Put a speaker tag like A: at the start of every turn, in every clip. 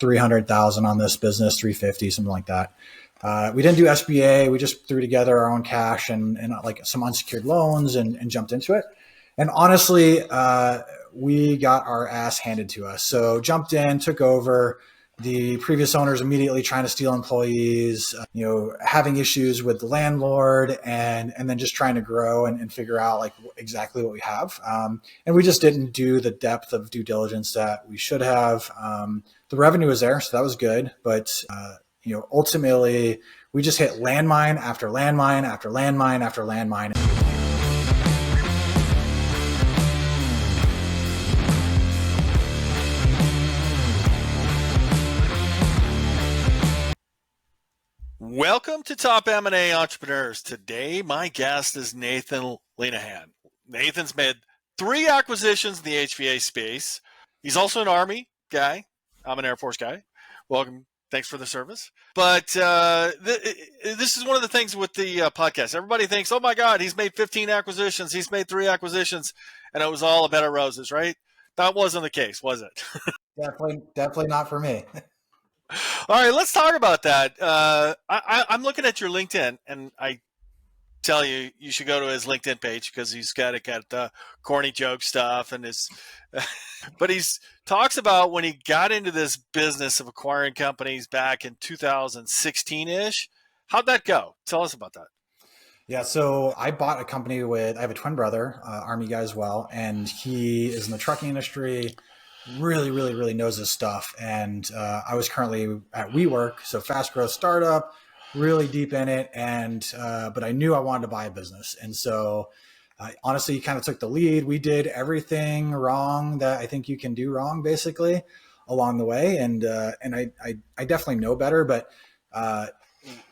A: 300,000 on this business, 350, something like that. We didn't do SBA. We just threw together our own cash and like some unsecured loans and jumped into it. And honestly, we got our ass handed to us. So jumped in, took over. The previous owners immediately trying to steal employees, having issues with the landlord, and then just trying to grow and figure out like exactly what we have. And we just didn't do the depth of due diligence that we should have. The revenue was there, so that was good. But, ultimately we just hit landmine after landmine after landmine after landmine.
B: Welcome to Top M&A Entrepreneurs. Today, my guest is Nathan Lenahan. Nathan's made 3 acquisitions in the HVAC space. He's also an Army guy. I'm an Air Force guy. Welcome. Thanks for the service. But this is one of the things with the podcast. Everybody thinks, oh my God, he's made 15 acquisitions. He's made 3 acquisitions. And it was all a bed of roses, right? That wasn't the case, was it?
A: Definitely not for me.
B: All right, let's talk about that. I'm looking at your LinkedIn, and I tell you, you should go to his LinkedIn page because he's got the corny joke stuff, and but he's talks about when he got into this business of acquiring companies back in 2016-ish. How'd that go? Tell us about that.
A: Yeah, so I bought a company I have a twin brother, Army guy as well, and he is in the trucking industry. Really knows his stuff. And I was currently at WeWork, so fast growth startup, really deep in it. And but I knew I wanted to buy a business. And so honestly, he kind of took the lead. We did everything wrong that I think you can do wrong, basically, along the way. And I definitely know better, but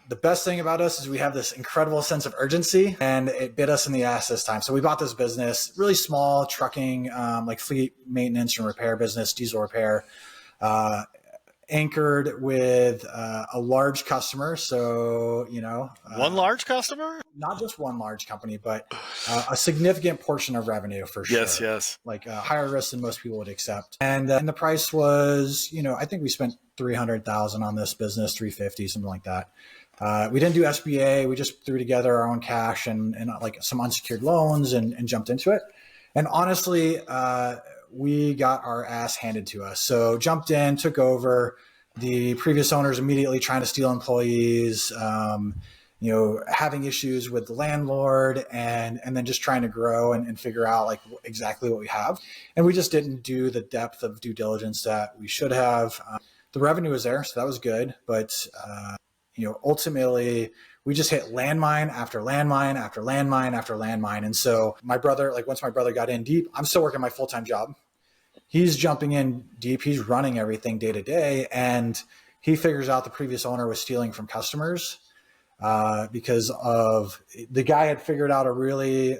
A: the best thing about us is we have this incredible sense of urgency, and it bit us in the ass this time. So we bought this business, really small trucking, like fleet maintenance and repair business, diesel repair, anchored with a large customer. So,
B: one large customer,
A: not just one large company, but a significant portion of revenue for sure.
B: Yes.
A: Like higher risk than most people would accept. And the price was, I think we spent 300,000 on this business, 350, something like that. We didn't do SBA. We just threw together our own cash and like some unsecured loans and jumped into it. And honestly, we got our ass handed to us. So jumped in, took over. The previous owners immediately trying to steal employees, having issues with the landlord, and then just trying to grow and figure out like exactly what we have. And we just didn't do the depth of due diligence that we should have. The revenue was there, so that was good. But ultimately we just hit landmine after landmine after landmine after landmine. And so my brother, like once my brother got in deep, I'm still working my full-time job. He's jumping in deep. He's running everything day to day. And he figures out the previous owner was stealing from customers because of the guy had figured out a really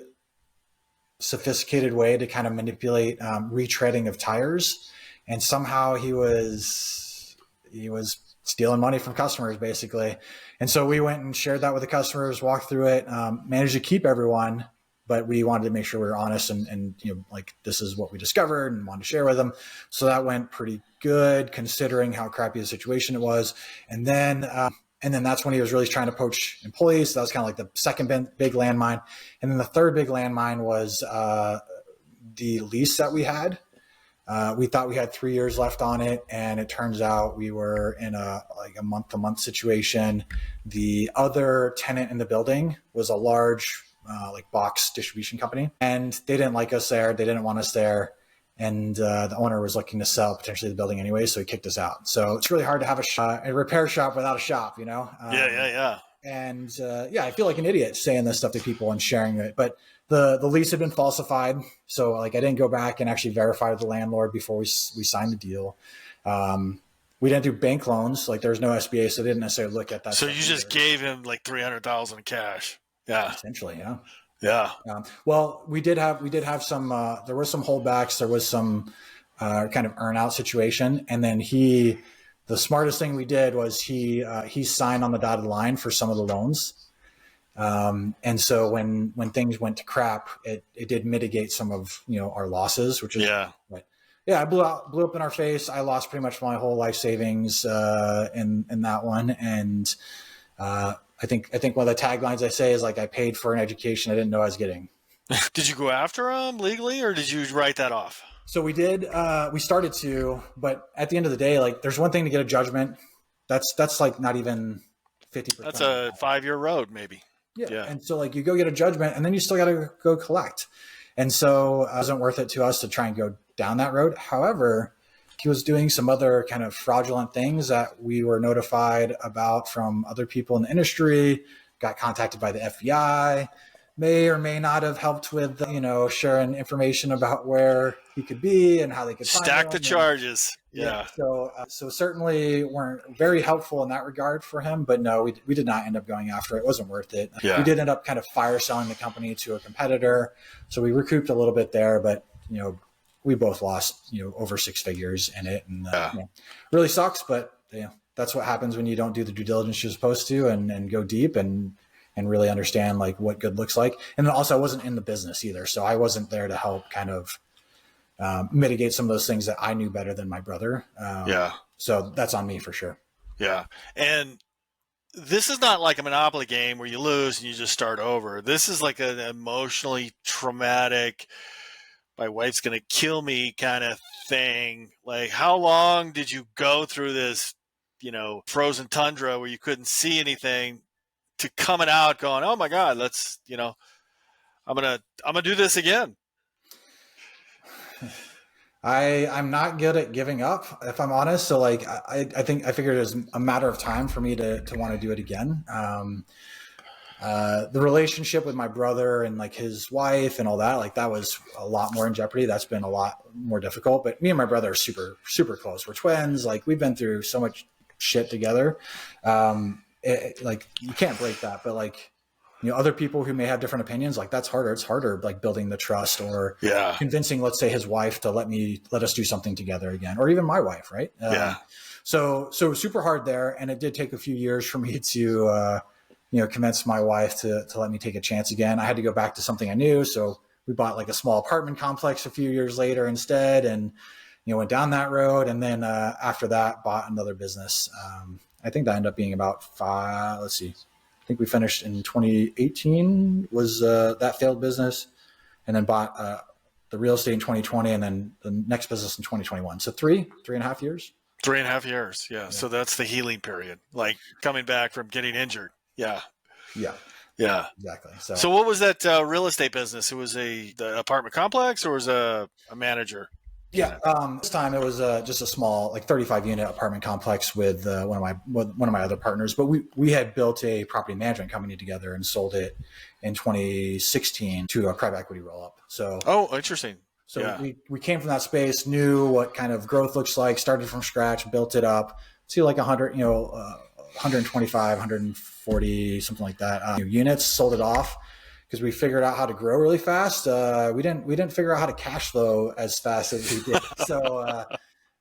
A: sophisticated way to kind of manipulate retreading of tires. And somehow he was stealing money from customers, basically. And so we went and shared that with the customers, walked through it, managed to keep everyone, but we wanted to make sure we were honest and like this is what we discovered and wanted to share with them. So that went pretty good considering how crappy the situation it was. And then that's when he was really trying to poach employees. So that was kind of like the second big landmine. And then the third big landmine was the lease that we had. We thought we had 3 years left on it, and it turns out we were in a month-to-month situation. The other tenant in the building was a large box distribution company, and they didn't like us there. They didn't want us there, and the owner was looking to sell potentially the building anyway, so he kicked us out. So it's really hard to have a repair shop without a shop,
B: Yeah.
A: And I feel like an idiot saying this stuff to people and sharing it, but the lease had been falsified. So I didn't go back and actually verify with the landlord before we signed the deal. We didn't do bank loans. Like there's no SBA, so they didn't necessarily look at that.
B: So you just gave him like 300,000 in cash. Yeah.
A: Essentially. Yeah.
B: Yeah.
A: Well, we did have some, there was some holdbacks. There was some kind of earn out situation. And then the smartest thing we did was he signed on the dotted line for some of the loans. And so when things went to crap, it did mitigate some of, our losses, which is, Yeah, I blew up in our face. I lost pretty much my whole life savings in that one, and I think one of the taglines I say is like, I paid for an education I didn't know I was getting.
B: Did you go after them legally, or did you write that off?
A: So we did. We started to, but at the end of the day, like, there's one thing to get a judgment. That's like not even 50%.
B: That's a 5-year road, maybe.
A: Yeah. And so like you go get a judgment, and then you still got to go collect. And so it wasn't worth it to us to try and go down that road. However, he was doing some other kind of fraudulent things that we were notified about from other people in the industry, got contacted by the FBI, may or may not have helped with, sharing information about where he could be and how they could
B: stack the charges. Yeah.
A: So certainly weren't very helpful in that regard for him, but no, we did not end up going after it. It wasn't worth it.
B: Yeah.
A: We did end up kind of fire selling the company to a competitor. So we recouped a little bit there, but we both lost, over 6 figures in it, and really sucks, but that's what happens when you don't do the due diligence you're supposed to and go deep and really understand like what good looks like. And then also I wasn't in the business either. So I wasn't there to help kind of mitigate some of those things that I knew better than my brother. So that's on me for sure.
B: Yeah. And this is not like a Monopoly game where you lose and you just start over. This is like an emotionally traumatic, my wife's going to kill me kind of thing. Like, how long did you go through this, frozen tundra where you couldn't see anything, to coming out going, oh my God, let's, I'm going to do this again?
A: I'm not good at giving up, if I'm honest. So like, I figured it was a matter of time for me to want to do it again. The relationship with my brother and like his wife and all that, like that was a lot more in jeopardy. That's been a lot more difficult, but me and my brother are super, super close. We're twins. Like we've been through so much shit together. Like you can't break that, but like, other people who may have different opinions, like that's harder. It's harder, like building the trust or convincing, let's say, his wife to let us do something together again, or even my wife. Right. So super hard there. And it did take a few years for me to, convince my wife to let me take a chance again. I had to go back to something I knew. So we bought like a small apartment complex a few years later instead, and, went down that road. And then after that, bought another business. I think that ended up being about I think we finished in 2018 was that failed business, and then bought the real estate in 2020, and then the next business in 2021. So three and a half years.
B: 3.5 years. Yeah. So that's the healing period, like coming back from getting injured. Yeah.
A: Exactly. So
B: what was that real estate business? It was the apartment complex, or was a manager?
A: Yeah. This time it was just a small, like 35 unit apartment complex with one of my other partners. But we had built a property management company together and sold it in 2016 to a private equity roll up. So
B: interesting.
A: So we came from that space, knew what kind of growth looks like, started from scratch, built it up to like 100, 125, 140, something like that. Units, sold it off, because we figured out how to grow really fast. We didn't figure out how to cash flow as fast as we did. So,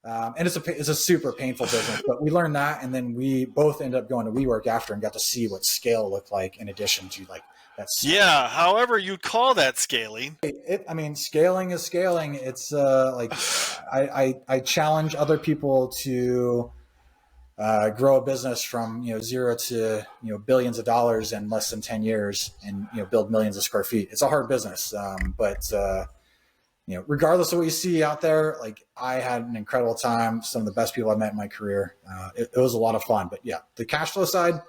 A: and it's a super painful business, but we learned that. And then we both ended up going to WeWork after and got to see what scale looked like, in addition to like that's.
B: Yeah. However you'd call that scaling.
A: Scaling is scaling. It's like, I challenge other people to grow a business from zero to billions of dollars in less than 10 years, and build millions of square feet. It's a hard business, but regardless of what you see out there, like I had an incredible time. Some of the best people I met in my career. It was a lot of fun. But the cash flow side,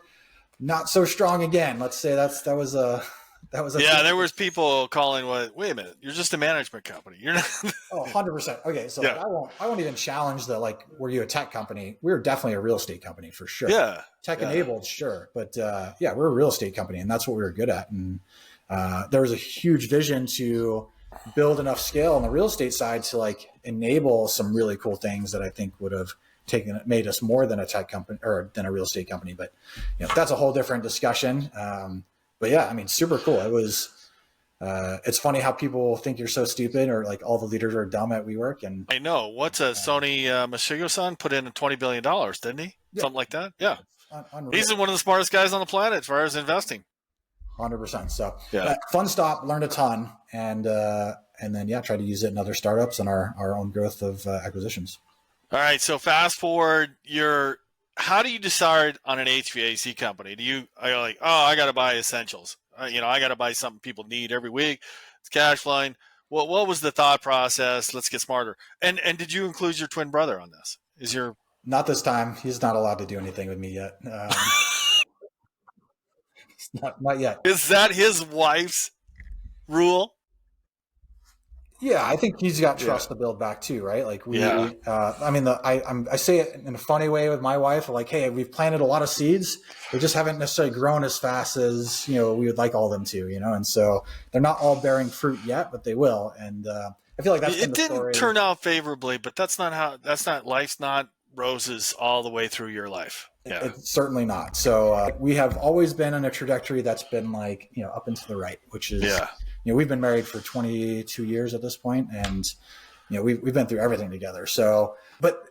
A: not so strong again. Let's say that was a
B: there was people calling, wait a minute, you're just a management company. You're not.
A: 100%. Okay. So like, I won't even challenge the, like, were you a tech company? We were definitely a real estate company for sure.
B: Yeah.
A: Tech enabled. Sure. But we're a real estate company, and that's what we were good at. And there was a huge vision to build enough scale on the real estate side to like enable some really cool things that I think would have made us more than a tech company or than a real estate company. But that's a whole different discussion. But yeah, I mean, super cool. It was, it's funny how people think you're so stupid, or like all the leaders are dumb at WeWork. And
B: I know what's Sony Mashigo-san put in $20 billion, didn't he? Yeah. Something like that. Yeah. He's one of the smartest guys on the planet as far as investing.
A: 100%. So fun stop, learned a ton. And and then try to use it in other startups and our own growth of acquisitions.
B: All right. So fast forward, how do you decide on an HVAC company? Are you like, oh, I got to buy essentials? I got to buy something people need every week. It's cash flowing. What was the thought process? Let's get smarter. And did you include your twin brother on this?
A: Not this time. He's not allowed to do anything with me yet. Not yet.
B: Is that his wife's rule?
A: Yeah, I think he's got trust to build back too, right? Like I say it in a funny way with my wife, like, hey, we've planted a lot of seeds. They just haven't necessarily grown as fast as, we would like all of them to, and so they're not all bearing fruit yet, but they will. And I feel like that's been the story.
B: It didn't turn out favorably, but life's not roses all the way through your life. Yeah.
A: It's certainly not. So we have always been on a trajectory that's been like, up and to the right, which is, we've been married for 22 years at this point, and, we've been through everything together. So, but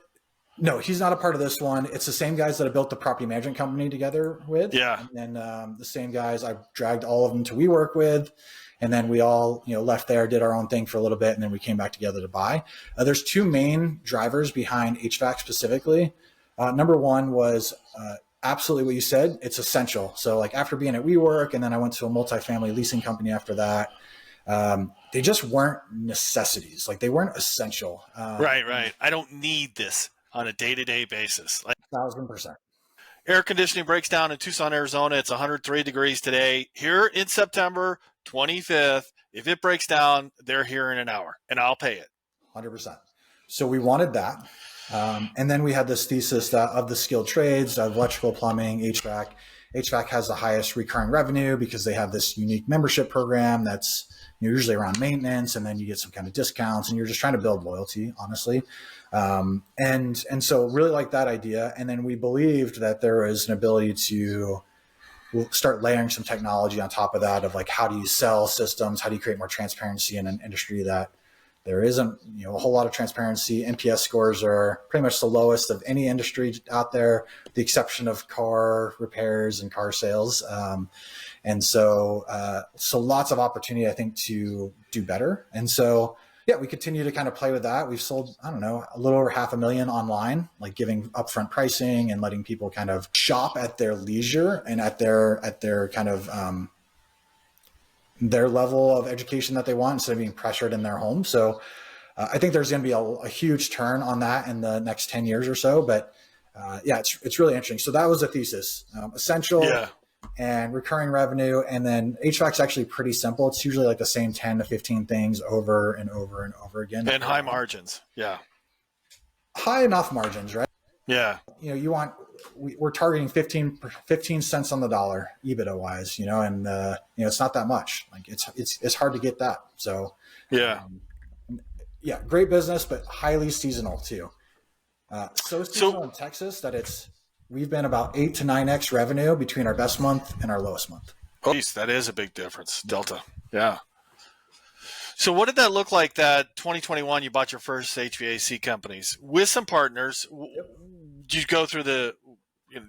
A: no, he's not a part of this one. It's the same guys that I built the property management company together with.
B: Yeah.
A: And the same guys I dragged all of them to WeWork with. And then we all, left there, did our own thing for a little bit, and then we came back together to buy. There's two main drivers behind HVAC specifically. Number one was absolutely what you said. It's essential. So like after being at WeWork, and then I went to a multifamily leasing company after that, they just weren't necessities. Like they weren't essential.
B: Right. I don't need this on a day-to-day basis.
A: 1,000%.
B: Air conditioning breaks down in Tucson, Arizona. It's 103 degrees today. Here in September 25th, if it breaks down, they're here in an hour, and I'll pay it.
A: 100%. So we wanted that. And then we had this thesis that of the skilled trades, of electrical, plumbing, HVAC. HVAC has the highest recurring revenue because they have this unique membership program that's usually around maintenance, and then you get some kind of discounts, and you're just trying to build loyalty, honestly. And so really like that idea. And then we believed that there was an ability to start layering some technology on top of that, of like, how do you sell systems? How do you create more transparency in an industry that there isn't, a whole lot of transparency? NPS scores are pretty much the lowest of any industry out there, with the exception of car repairs and car sales. And so lots of opportunity, I think, to do better. And so, we continue to kind of play with that. We've sold, a little over $500,000 online, like giving upfront pricing and letting people kind of shop at their leisure and at their kind of, their level of education that they want, instead of being pressured in their home. So I think there's going to be a huge turn on that in the next 10 years or so. But it's really interesting. So that was a thesis, essential and recurring revenue. And then HVAC is actually pretty simple. It's usually like the same 10 to 15 things over and over and over again.
B: And high margins. Yeah.
A: High enough margins, right?
B: Yeah.
A: We're targeting 15 cents on the dollar EBITDA wise, and it's not that much. Like it's hard to get that. So great business, but highly seasonal too. So seasonal in Texas that we've been about 8 to 9x revenue between our best month and our lowest month.
B: Oh, geez, that is a big difference. Delta. Yeah. So what did that look like that 2021 you bought your first HVAC companies with some partners? Did you go through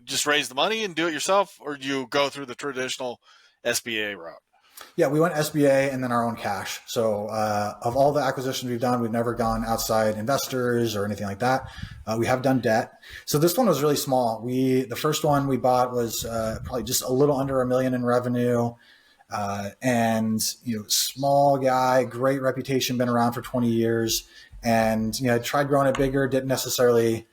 B: just raise the money and do it yourself, or do you go through the traditional SBA route? Yeah,
A: we went SBA and then our own cash. So of all the acquisitions we've done, we've never gone outside investors or anything like that. We have done debt. So this one was really small. The first one we bought was probably just a little under $1 million in revenue. And small guy, great reputation, been around for 20 years. And tried growing it bigger, didn't necessarily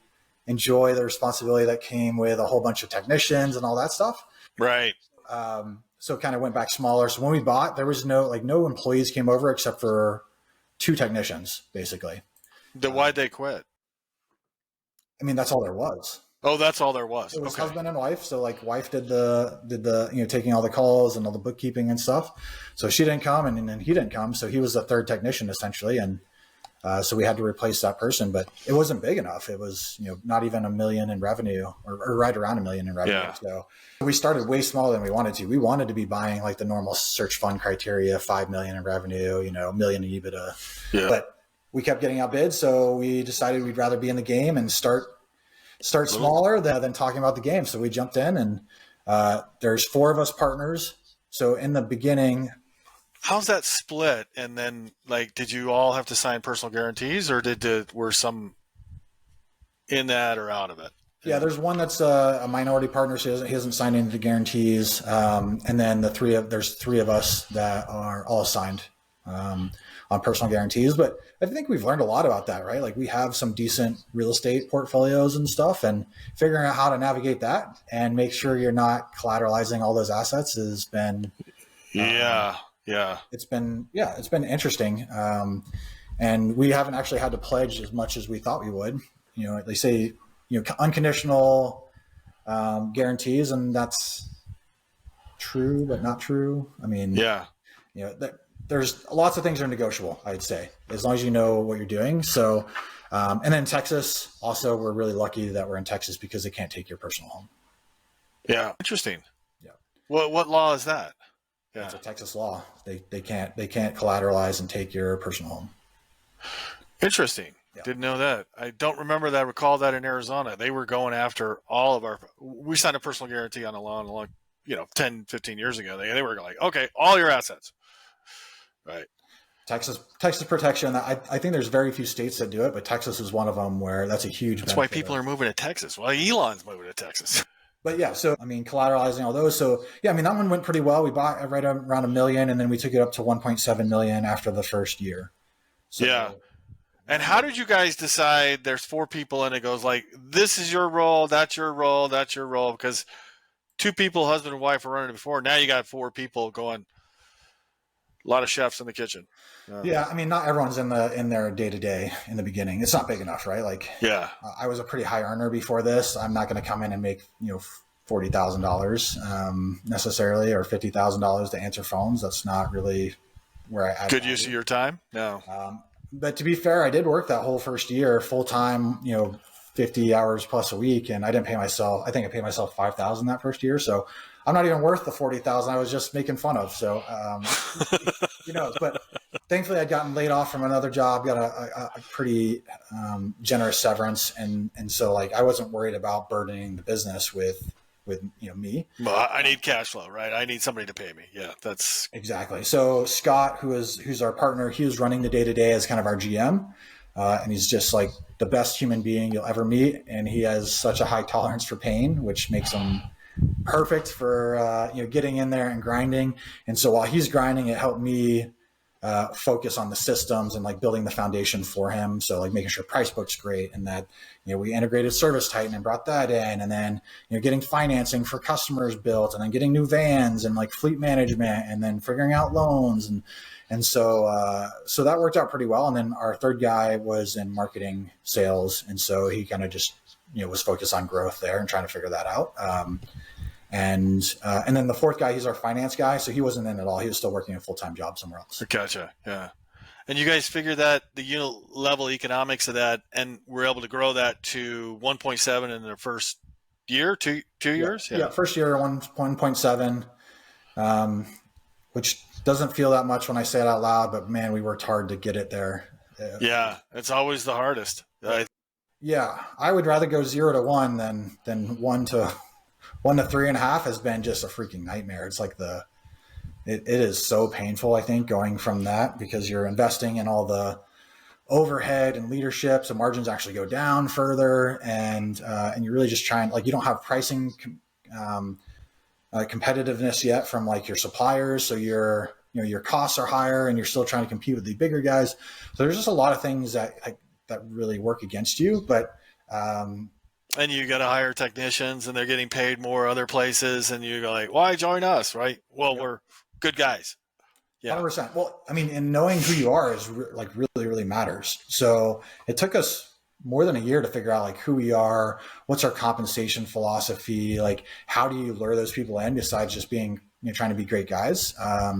A: enjoy the responsibility that came with a whole bunch of technicians and all that stuff.
B: Right.
A: So kind of went back smaller. So when we bought, there was no employees came over except for 2 technicians, basically.
B: Why'd they quit?
A: That's all there was.
B: Oh, that's all there was.
A: It was husband and wife. So like wife did the taking all the calls and all the bookkeeping and stuff. So she didn't come, and then he didn't come. So he was the third technician essentially. And so we had to replace that person, but it wasn't big enough. It was, not even $1 million in revenue or right around $1 million in revenue.
B: Yeah.
A: So we started way smaller than we wanted to. We wanted to be buying like the normal search fund criteria, 5 million in revenue, $1 million in EBITDA, but we kept getting outbid. So we decided we'd rather be in the game and start smaller than talking about the game. So we jumped in, and there's 4 of us partners. So in the beginning,
B: How's that split? And then, like, did you all have to sign personal guarantees, or were some in that or out of it?
A: Yeah, there's one that's a minority partner, so he hasn't signed any of the guarantees, and then there's three of us that are all signed on personal guarantees. But I think we've learned a lot about that, right? Like we have some decent real estate portfolios and stuff, and figuring out how to navigate that and make sure you're not collateralizing all those assets has been it's been interesting, and we haven't actually had to pledge as much as we thought we would. They say unconditional guarantees, and that's true, but not true. I mean, there's lots of things are negotiable, I'd say, as long as you know what you're doing. So, and then Texas, also, we're really lucky that we're in Texas because they can't take your personal home.
B: Yeah. Interesting.
A: Yeah.
B: What law is that? Yeah.
A: It's a Texas law. They can't collateralize and take your personal home.
B: Interesting. Yeah. Didn't know that. I don't remember that. I recall that in Arizona, they were going after all of we signed a personal guarantee on a loan, 10, 15 years ago. They were like, okay, all your assets. Right.
A: Texas protection. I think there's very few states that do it, but Texas is one of them where that's a huge benefit.
B: That's why people are moving to Texas. Well, Elon's moving to Texas.
A: But yeah, so I mean, collateralizing all those. So yeah, I mean, that one went pretty well. We bought right around $1 million, and then we took it up to 1.7 million after the first year. So,
B: yeah. And how did you guys decide there's 4 people and it goes like, this is your role, that's your role, that's your role? Because 2 people, husband and wife, were running it before. Now you got 4 people going. A lot of chefs in the kitchen.
A: Yeah, I mean, not everyone's in their day to day in the beginning. It's not big enough, right? Like,
B: yeah,
A: I was a pretty high earner before this. I'm not going to come in and make $40,000 necessarily, or $50,000 to answer phones. That's not really where I add
B: good
A: value.
B: Use of your time. No,
A: but to be fair, I did work that whole first year full time. 50 hours plus a week, and I didn't pay myself. I think I paid myself $5,000 that first year. So I'm not even worth the $40,000 I was just making fun of. So, but thankfully I'd gotten laid off from another job, got a pretty generous severance. And so like, I wasn't worried about burdening the business with me.
B: Well, I need cash flow, right? I need somebody to pay me. Yeah, that's
A: exactly. So Scott, who's our partner, he was running the day-to-day as kind of our GM. And he's just like the best human being you'll ever meet. And he has such a high tolerance for pain, which makes him perfect for, getting in there and grinding. And so while he's grinding, it helped me focus on the systems and like building the foundation for him. So like making sure price book's great, and that, we integrated Service Titan and brought that in, and then, getting financing for customers built, and then getting new vans and like fleet management, and then figuring out loans. And so that worked out pretty well. And then our third guy was in marketing sales. And so he kind of just, was focused on growth there and trying to figure that out. And then the fourth guy, he's our finance guy. So he wasn't in at all. He was still working a full-time job somewhere else.
B: Gotcha. Yeah. And you guys figured that the unit level economics of that, and we're able to grow that to 1.7 in the first year, two years?
A: Yeah. First year, 1.7, which doesn't feel that much when I say it out loud, but man, we worked hard to get it there.
B: Yeah, it's always the hardest.
A: Yeah, I would rather go 0 to 1 than 1 to 3.5 has been just a freaking nightmare. It's like it is so painful, I think, going from that, because you're investing in all the overhead and leadership, so margins actually go down further, and you're really just trying, like, you don't have pricing competitiveness yet from like your suppliers. So your costs are higher, and you're still trying to compete with the bigger guys. So there's just a lot of things that really work against you, but, and
B: you got to hire technicians, and they're getting paid more other places. And you go like, why join us? Right. Well, we're good guys. Yeah.
A: 100%. Well, I mean, and knowing who you are is really, really matters. So it took us more than a year to figure out like who we are, what's our compensation philosophy, like how do you lure those people in besides just being, trying to be great guys. I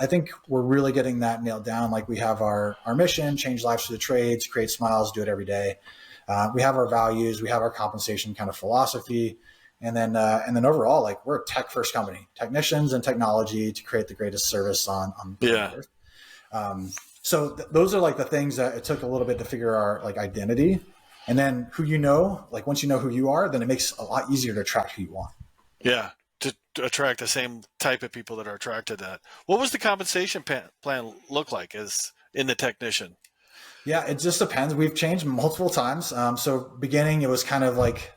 A: think we're really getting that nailed down. Like we have our mission, change lives through the trades, create smiles, do it every day. We have our values, we have our compensation kind of philosophy. And then overall, like we're a tech first company, technicians and technology to create the greatest service on Earth. So those are like the things that it took a little bit to figure our like identity, and then who like once you know who you are, then it makes it a lot easier to attract who you want.
B: Yeah, to attract the same type of people that are attracted to that. What was the compensation plan look like as in the technician?
A: Yeah, it just depends. We've changed multiple times. So beginning, it was kind of like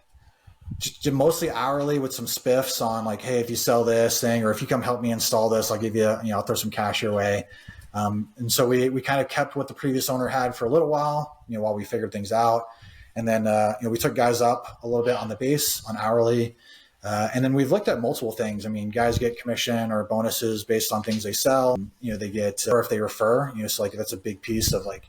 A: just mostly hourly with some spiffs on like, hey, if you sell this thing, or if you come help me install this, I'll give you, I'll throw some cash your way. And so we kind of kept what the previous owner had for a little while, while we figured things out. And then, we took guys up a little bit on the base on hourly. And then we've looked at multiple things. I mean, guys get commission or bonuses based on things they sell. They get, or if they refer, so like that's a big piece of like,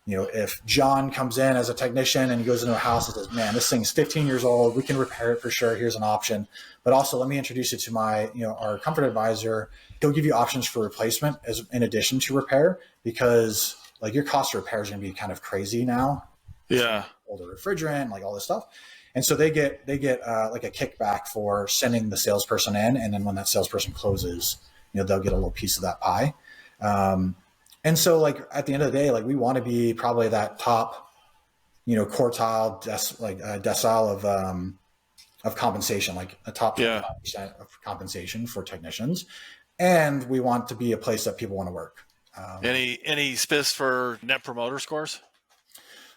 A: if John comes in as a technician and he goes into a house and says, man, this thing's 15 years old, we can repair it for sure. Here's an option. But also let me introduce you to my, our comfort advisor. He'll give you options for replacement as in addition to repair, because like your cost of repair is going to be kind of crazy now.
B: Yeah.
A: Older refrigerant, like all this stuff. And so they get like a kickback for sending the salesperson in. And then when that salesperson closes, they'll get a little piece of that pie. And so like at the end of the day, like we want to be probably that top, quartile, decile of compensation, like a top 25% of compensation for technicians. And we want to be a place that people want to work.
B: Any spiffs for net promoter scores?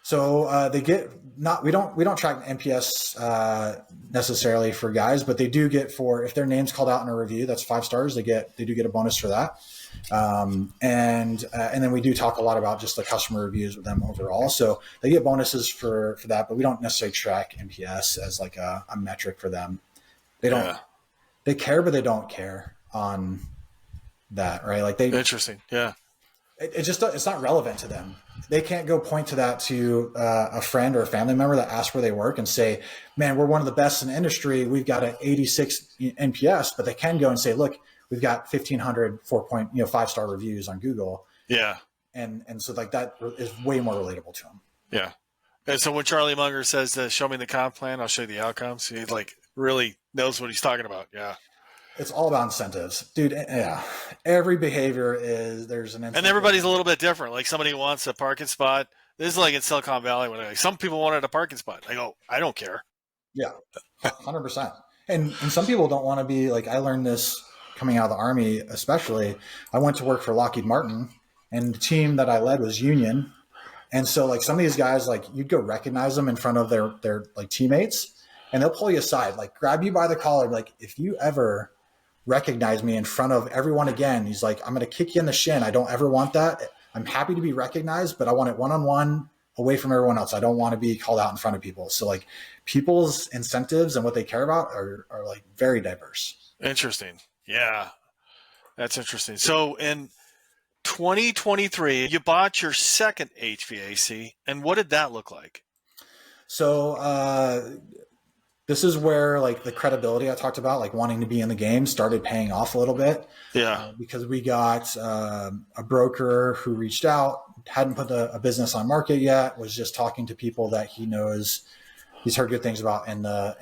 A: So they get we don't track NPS necessarily for guys, but they do get for if their name's called out in a review, that's 5 stars. They do get a bonus for that. And then we do talk a lot about just the customer reviews with them overall. So they get bonuses for that, but we don't necessarily track NPS as like a metric for them. They care, but they don't care on that, right? Like
B: interesting. Yeah.
A: It's not relevant to them. They can't go point to that to a friend or a family member that asks where they work and say, man, we're one of the best in the industry. We've got an 86 NPS, but they can go and say, look, we've got 1,500 5-star reviews on Google.
B: Yeah.
A: And so like that is way more relatable to them.
B: Yeah. And so when Charlie Munger says, show me the comp plan, I'll show you the outcomes, he like really knows what he's talking about. Yeah.
A: It's all about incentives, dude. Yeah. Every behavior there's an incentive.
B: And everybody's a little bit different. Like somebody wants a parking spot. This is like in Silicon Valley when some people wanted a parking spot. I go, I don't care.
A: Yeah. 100%. And some people don't want to be like, I learned this coming out of the Army, especially. I went to work for Lockheed Martin, and the team that I led was union. And so like some of these guys, like you'd go recognize them in front of their like teammates, and they'll pull you aside, like grab you by the collar. Like if you ever recognize me in front of everyone again, he's like, I'm going to kick you in the shin. I don't ever want that. I'm happy to be recognized, but I want it one-on-one away from everyone else. I don't want to be called out in front of people. So like people's incentives and what they care about are like very diverse.
B: Interesting. Yeah, that's interesting. So in 2023, you bought your second HVAC, and what did that look like?
A: So this is where like the credibility I talked about, like wanting to be in the game, started paying off a little bit.
B: Yeah.
A: Because we got a broker who reached out, hadn't put a business on market yet, was just talking to people that he knows, he's heard good things about in the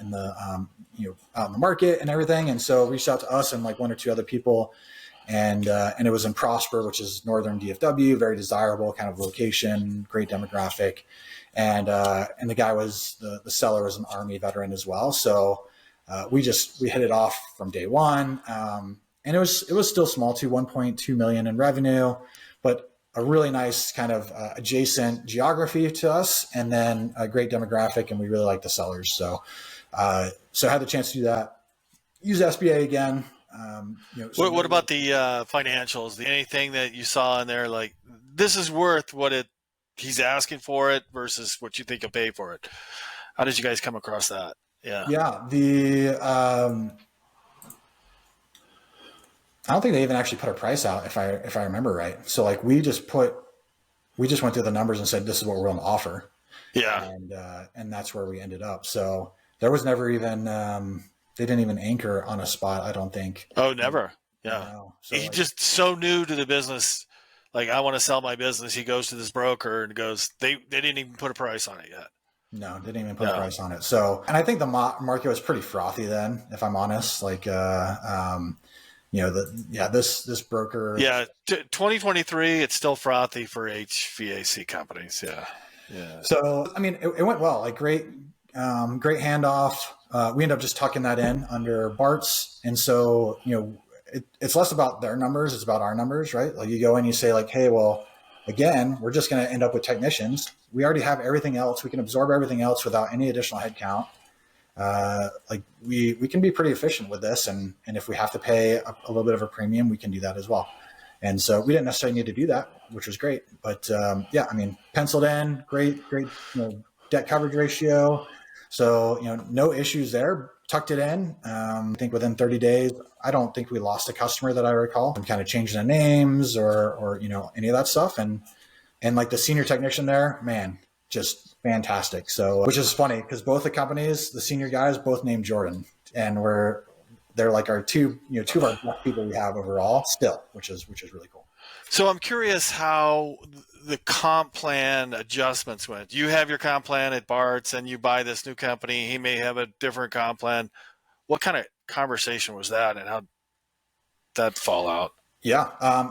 A: out in the market and everything. And so reached out to us and like 1 or 2 other people. And it was in Prosper, which is northern DFW, very desirable kind of location, great demographic. And the guy was the seller was an Army veteran as well. So we hit it off from day one. And it was still small too, 1.2 million in revenue, but a really nice kind of adjacent geography to us, and then a great demographic. And we really like the sellers. So I had the chance to do that. Use SBA again.
B: What about the financials? Anything that you saw in there, like this is worth what he's asking for it versus what you think he'll pay for it? How did you guys come across that? Yeah.
A: I don't think they even actually put a price out if I remember right. So like we just went through the numbers and said, this is what we're willing to offer.
B: Yeah.
A: And that's where we ended up. So there was never even, they didn't even anchor on a spot, I don't think.
B: Oh, never. Yeah. So he's just so new to the business. Like, I want to sell my business. He goes to this broker and goes, they didn't even put a price on it yet.
A: No, didn't even put a price on it. So, and I think the market was pretty frothy then, if I'm honest. Like, this broker.
B: Yeah. 2023, it's still frothy for HVAC companies. Yeah. Yeah.
A: So, I mean, it went well, like great handoff. we end up just tucking that in under Bart's. And so, it's less about their numbers. It's about our numbers, right? Like you go and you say like, hey, well, again, we're just going to end up with technicians. We already have everything else. We can absorb everything else without any additional headcount. Like we can be pretty efficient with this. And if we have to pay a little bit of a premium, we can do that as well. And so we didn't necessarily need to do that, which was great. But yeah, I mean, penciled in, great, debt coverage ratio. So, no issues there. Tucked it in. I think within 30 days, I don't think we lost a customer that I recall. I'm kind of changing the names or any of that stuff. And like the senior technician there, man, just fantastic. So, which is funny because both the companies, the senior guys, both named Jordan, and they're like our two of our best people we have overall still, which is really cool.
B: So I'm curious how the comp plan adjustments went. You have your comp plan at Bart's and you buy this new company. He may have a different comp plan. What kind of conversation was that and how did that fall out?
A: Yeah,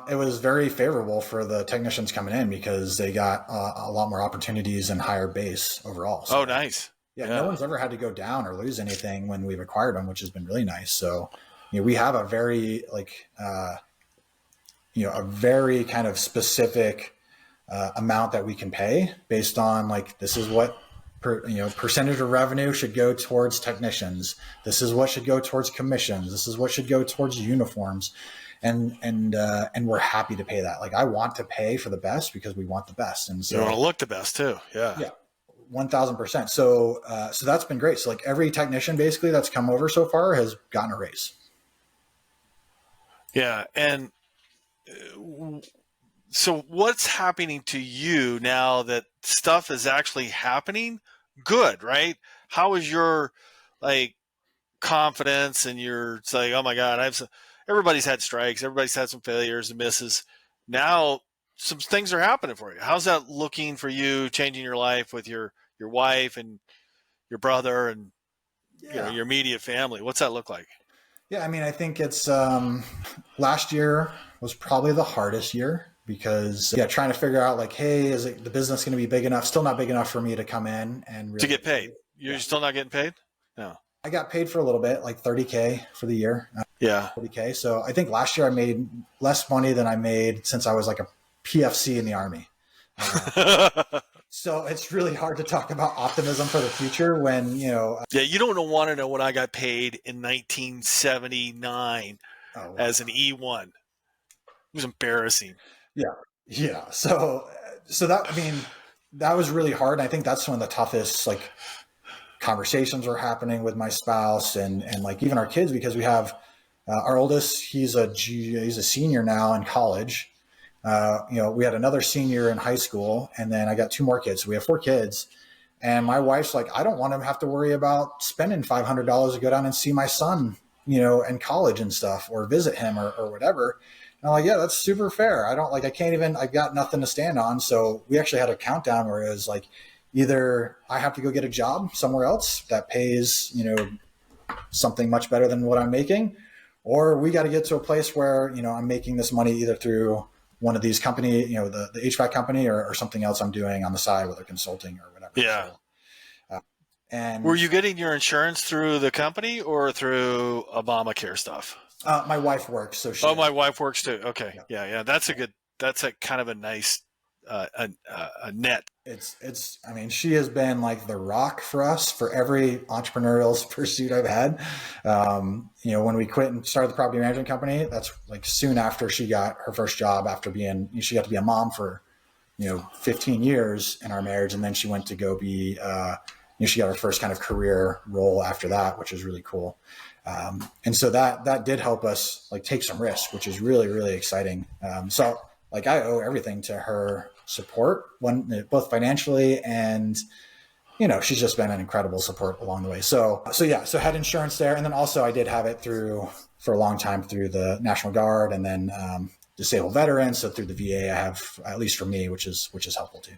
A: it was very favorable for the technicians coming in because they got a lot more opportunities and higher base overall. So,
B: nice.
A: Yeah, no one's ever had to go down or lose anything when we've acquired them, which has been really nice. So, we have a very a very kind of specific amount that we can pay based on like, this is what percentage of revenue should go towards technicians. This is what should go towards commissions. This is what should go towards uniforms. And we're happy to pay that. Like I want to pay for the best because we want the best. And so
B: you want to look the best too. Yeah.
A: Yeah. 1000%. So that's been great. So like every technician basically that's come over so far has gotten a raise.
B: Yeah. And so what's happening to you now that stuff is actually happening? Good, right? How is your confidence and you're saying, oh my God, everybody's had strikes. Everybody's had some failures and misses. Now some things are happening for you. How's that looking for you, changing your life with your wife and your brother and your immediate family? What's that look like?
A: Yeah, I mean, I think it's last year was probably the hardest year because trying to figure out like, hey, is the business going to be big enough? Still not big enough for me to come in and really,
B: to get paid. You're still not getting paid? No.
A: I got paid for a little bit, like $30K for the year.
B: Yeah.
A: $30K. So I think last year I made less money than I made since I was like a PFC in the Army. So it's really hard to talk about optimism for the future when,
B: Yeah, you don't want to know what I got paid in 1979 as an E1. It was embarrassing.
A: Yeah. So that, I mean, that was really hard. And I think that's one of the toughest, conversations were happening with my spouse and like even our kids, because we have our oldest, he's a senior now in college. We had another senior in high school, and then I got two more kids. So we have 4 kids. And my wife's like, I don't want to have to worry about spending $500 to go down and see my son, in college and stuff, or visit him or whatever. And I'm like, yeah, that's super fair. I've got nothing to stand on. So we actually had a countdown where it was like, either I have to go get a job somewhere else that pays, something much better than what I'm making, or we got to get to a place where, I'm making this money either through one of these company, the HVAC company or something else I'm doing on the side, whether consulting or whatever.
B: Yeah.
A: So, and
B: were you getting your insurance through the company or through Obamacare stuff?
A: My wife works. So
B: my wife works too. Okay. Yeah. That's a kind of a nice, a net.
A: I mean, she has been like the rock for us for every entrepreneurial pursuit I've had. When we quit and started the property management company, that's like soon after she got her first job after she got to be a mom for, 15 years in our marriage. And then she went to go be, she got her first kind of career role after that, which is really cool. And so that did help us take some risk, which is really, really exciting. So I owe everything to her support, both financially and, she's just been an incredible support along the way. So had insurance there. And then also I did have it for a long time through the National Guard and then disabled veterans. So through the VA, I have, at least for me, which is helpful too.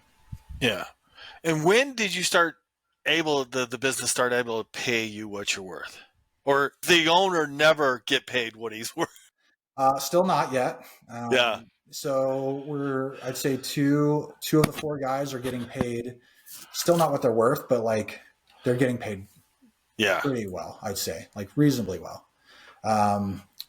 B: Yeah. And when did you the business start able to pay you what you're worth? Or the owner never get paid what he's worth?
A: Still not yet.
B: Yeah.
A: So I'd say two of the 4 guys are getting paid, still not what they're worth, but they're getting paid
B: Yeah.
A: pretty well, I'd say, like reasonably well.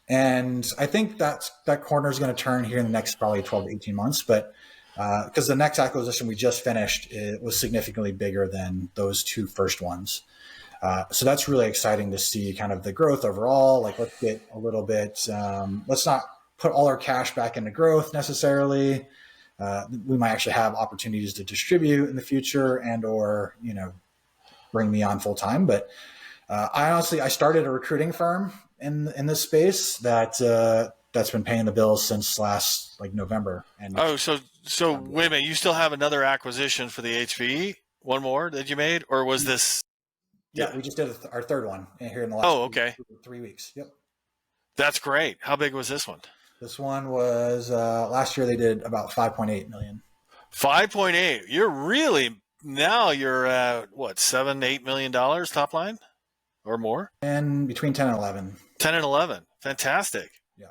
A: And I think that corner is going to turn here in the next probably 12 to 18 months. But because the next acquisition we just finished, it was significantly bigger than those two first ones. So that's really exciting to see kind of the growth overall. Like, let's get a little bit, let's not put all our cash back into growth necessarily. We might actually have opportunities to distribute in the future and, or, bring me on full time. But I started a recruiting firm in this space that's been paying the bills since last like November. And
B: so wait a minute, you still have another acquisition for the HVE? One more that you made, or was this?
A: Yeah, we just did our third one here in the last 3 weeks. Yep.
B: That's great. How big was this one?
A: This one was last year they did about 5.8 million.
B: 5.8. You're at what, $7-8 million top line or more?
A: And between 10 and 11.
B: 10 and 11. Fantastic.
A: Yeah.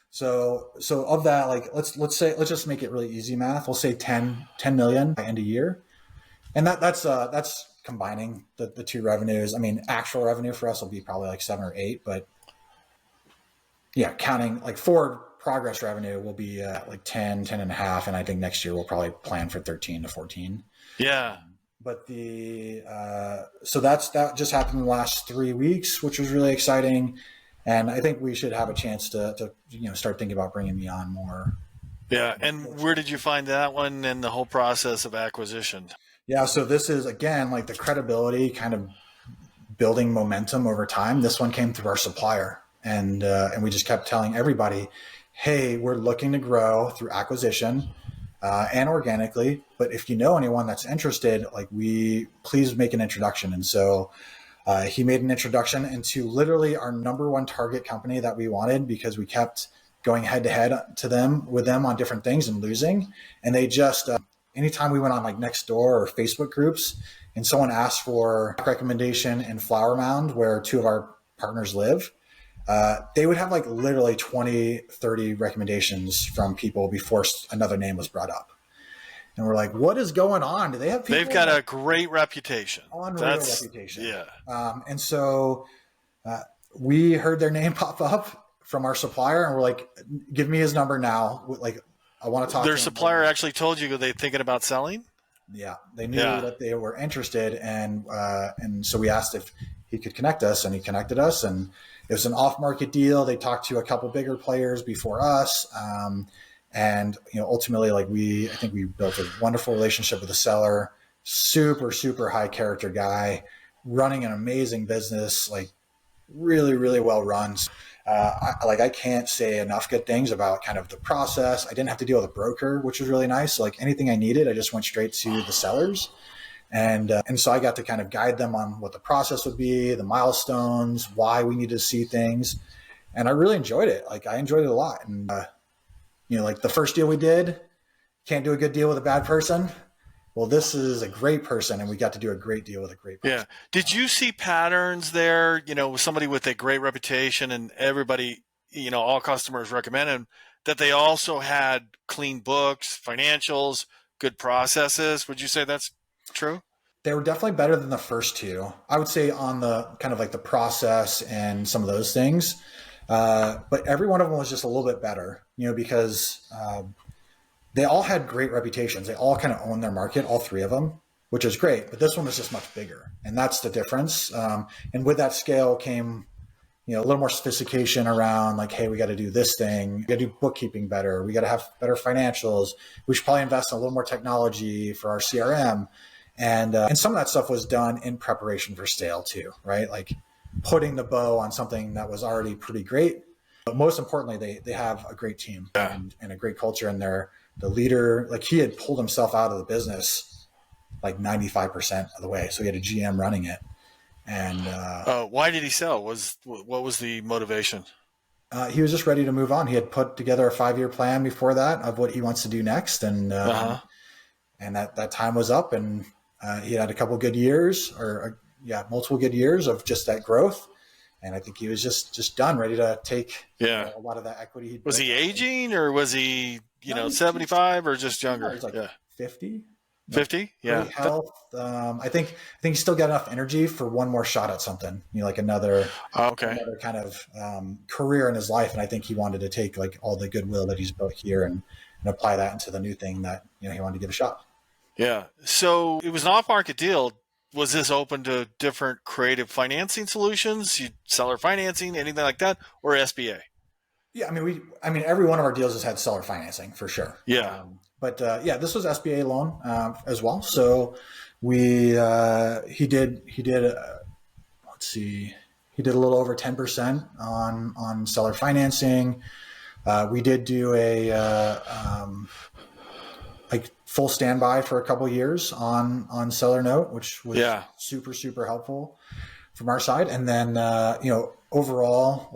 A: So of that, like let's just make it really easy math. We'll say 10 million by end of year. And that's combining the two revenues. I mean, actual revenue for us will be probably like 7 or 8, but yeah, counting like forward progress revenue will be like 10 and a half. And I think next year we'll probably plan for 13 to 14.
B: Yeah.
A: But so that just happened in the last 3 weeks, which was really exciting. And I think we should have a chance to start thinking about bringing me on more.
B: Yeah. And where did you find that one in the whole process of acquisition?
A: Yeah. So this is, again, like the credibility kind of building momentum over time. This one came through our supplier, and we just kept telling everybody, hey, we're looking to grow through acquisition and organically. But if you know anyone that's interested, like, please make an introduction. And so he made an introduction into literally our number one target company that we wanted, because we kept going head to head with them on different things and losing. And they just, anytime we went on like Nextdoor or Facebook groups and someone asked for a recommendation in Flower Mound, where two of our partners live, they would have like literally 20, 30 recommendations from people before another name was brought up. And we're like, what is going on? Do they have people?
B: They've got a great reputation.
A: Unreal reputation.
B: Yeah.
A: And so we heard their name pop up from our supplier, and we're like, give me his number now. Like, I want to talk to him.
B: Their supplier actually told you they're thinking about selling?
A: Yeah. They knew that they were interested. And so we asked if he could connect us, and he connected us. And it was an off-market deal. They talked to a couple bigger players before us. And ultimately, like, I think we built a wonderful relationship with the seller. Super, super high character guy, running an amazing business, like really, really well run. I can't say enough good things about kind of the process. I didn't have to deal with a broker, which was really nice. So, like, anything I needed, I just went straight to the sellers. And so I got to kind of guide them on what the process would be, the milestones, why we needed to see things. And I really enjoyed it. Like, I enjoyed it a lot. And, like the first deal we did, can't do a good deal with a bad person. Well, this is a great person, and we got to do a great deal with a great person.
B: Yeah. Did you see patterns there, with somebody with a great reputation, and everybody, all customers recommended that they also had clean books, financials, good processes? Would you say that's true?
A: They were definitely better than the first two, I would say, on the kind of like the process and some of those things. But every one of them was just a little bit better, because they all had great reputations. They all kind of owned their market, all three of them, which is great. But this one was just much bigger, and that's the difference. And with that scale came, a little more sophistication around, like, hey, we got to do this thing. We got to do bookkeeping better. We got to have better financials. We should probably invest in a little more technology for our CRM. And some of that stuff was done in preparation for sale too, right? Like putting the bow on something that was already pretty great. But most importantly, they have a great team and a great culture, and the leader, like, he had pulled himself out of the business like 95% of the way. So he had a GM running it. And
B: why did he sell? What was the motivation?
A: He was just ready to move on. He had put together a 5-year plan before that of what he wants to do next. And that time was up, and he had a couple good years, multiple good years of just that growth. And I think he was just done, ready to take a lot of that equity.
B: Was he aging, or was he, 75 or just younger?
A: He was like 50.
B: 50? Yeah.
A: Great health. I think he's still got enough energy for one more shot at something. Like another
B: Okay.
A: kind of career in his life. And I think he wanted to take like all the goodwill that he's built here and apply that into the new thing that he wanted to give a shot.
B: Yeah. So it was an off-market deal. Was this open to different creative financing solutions, seller financing, anything like that, or SBA?
A: Yeah, I mean, every one of our deals has had seller financing for sure.
B: Yeah.
A: But this was SBA loan as well. So he did. Let's see, he did a little over 10% on seller financing. We did do a like full standby for a couple of years on seller note, which was super helpful from our side. And then overall,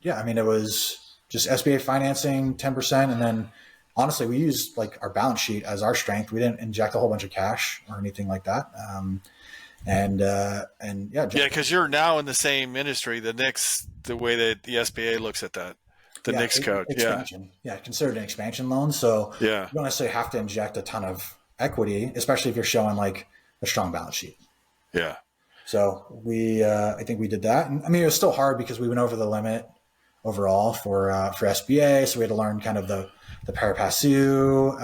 A: it was just SBA financing 10%, and then honestly, we used like our balance sheet as our strength. We didn't inject a whole bunch of cash or anything like that.
B: Because you're now in the same industry. The way that the SBA looks at that, the NICS code,
A: expansion. Considered an expansion loan. So you don't necessarily have to inject a ton of equity, especially if you're showing like a strong balance sheet.
B: Yeah.
A: So I think we did that. And I mean, it was still hard because we went over the limit overall for SBA. So we had to learn kind of the pari passu,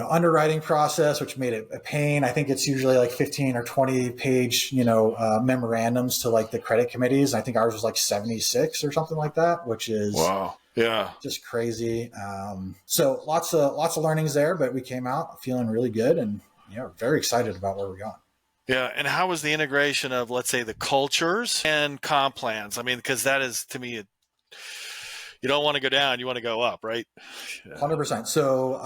A: underwriting process, which made it a pain. I think it's usually like 15 or 20 page, memorandums to like the credit committees. I think ours was like 76 or something like that, which is
B: wow. Yeah.
A: Just crazy. So lots of learnings there, but we came out feeling really good and very excited about where we're going.
B: Yeah. And how was the integration of, let's say, the cultures and comp plans? I mean, because that is, to me, you don't want to go down, you want to go up, right?
A: 100%. So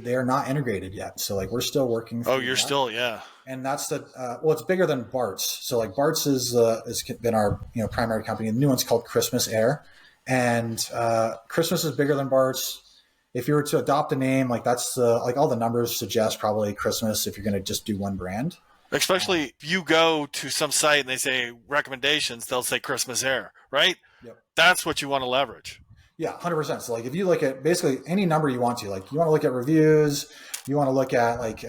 A: they are not integrated yet. So like we're still working.
B: Oh, you're still, yeah.
A: And that's it's bigger than Bart's. So like Bart's has been our primary company. The new one's called Christmas Air, and Christmas is bigger than Bart's. If you were to adopt a name, like that's like all the numbers suggest probably Christmas if you're going to just do one brand.
B: Especially if you go to some site and they say recommendations, they'll say Christmas Air, right?
A: Yep.
B: That's what you want to leverage.
A: Yeah, 100%. So like if you look at basically any number you want to, like you want to look at reviews, you want to look at like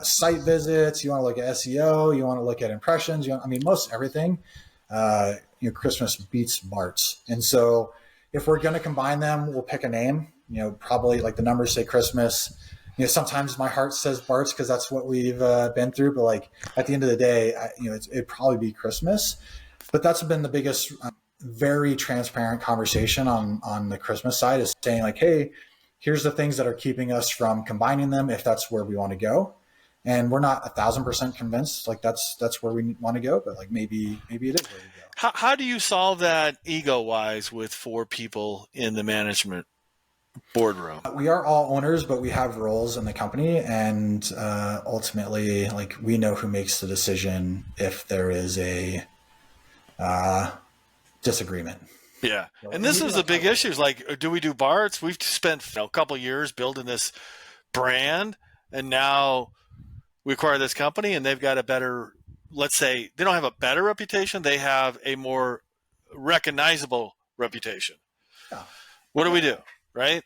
A: site visits, you want to look at SEO, you want to look at impressions. Most everything, Christmas beats Bart's. And so if we're going to combine them, we'll pick a name, probably like the numbers say Christmas. Sometimes my heart says Bart's because that's what we've been through. But like at the end of the day, it'd probably be Christmas. But that's been the biggest, very transparent conversation on the Christmas side is saying like, hey, here's the things that are keeping us from combining them if that's where we want to go. And we're not 1,000% convinced like that's where we want to go, but like maybe it is where we go.
B: How do you solve that ego-wise with 4 people in the management boardroom?
A: We are all owners, but we have roles in the company, and ultimately, like we know who makes the decision if there is a disagreement.
B: Yeah, and this is the big issues. Like, do we do Bart's? We've spent a couple of years building this brand, and now we acquire this company, and they've got a better. Let's say they don't have a better reputation; they have a more recognizable reputation. Yeah. What do we do? Right?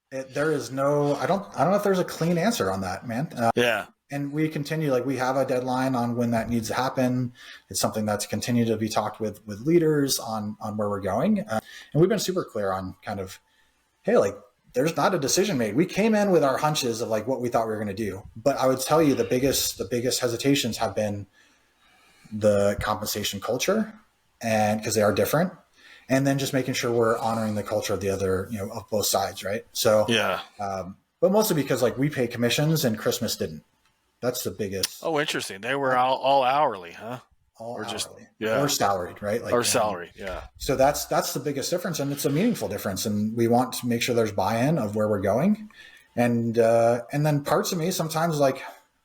A: There is no. I don't know if there's a clean answer on that, man.
B: Yeah.
A: And we continue, like we have a deadline on when that needs to happen. It's something that's continued to be talked with leaders on where we're going. And we've been super clear on kind of, hey, like there's not a decision made. We came in with our hunches of like what we thought we were going to do. But I would tell you the biggest hesitations have been the compensation culture, and because they are different. And then just making sure we're honoring the culture of the other, of both sides. Right. So,
B: yeah.
A: But mostly because like we pay commissions and Christmas didn't. That's the biggest.
B: Oh, interesting. They were all hourly, huh?
A: All
B: or
A: hourly.
B: Just or
A: salaried, right?
B: Or salary, yeah.
A: So that's the biggest difference, and it's a meaningful difference. And we want to make sure there's buy-in of where we're going, and then parts of me sometimes like,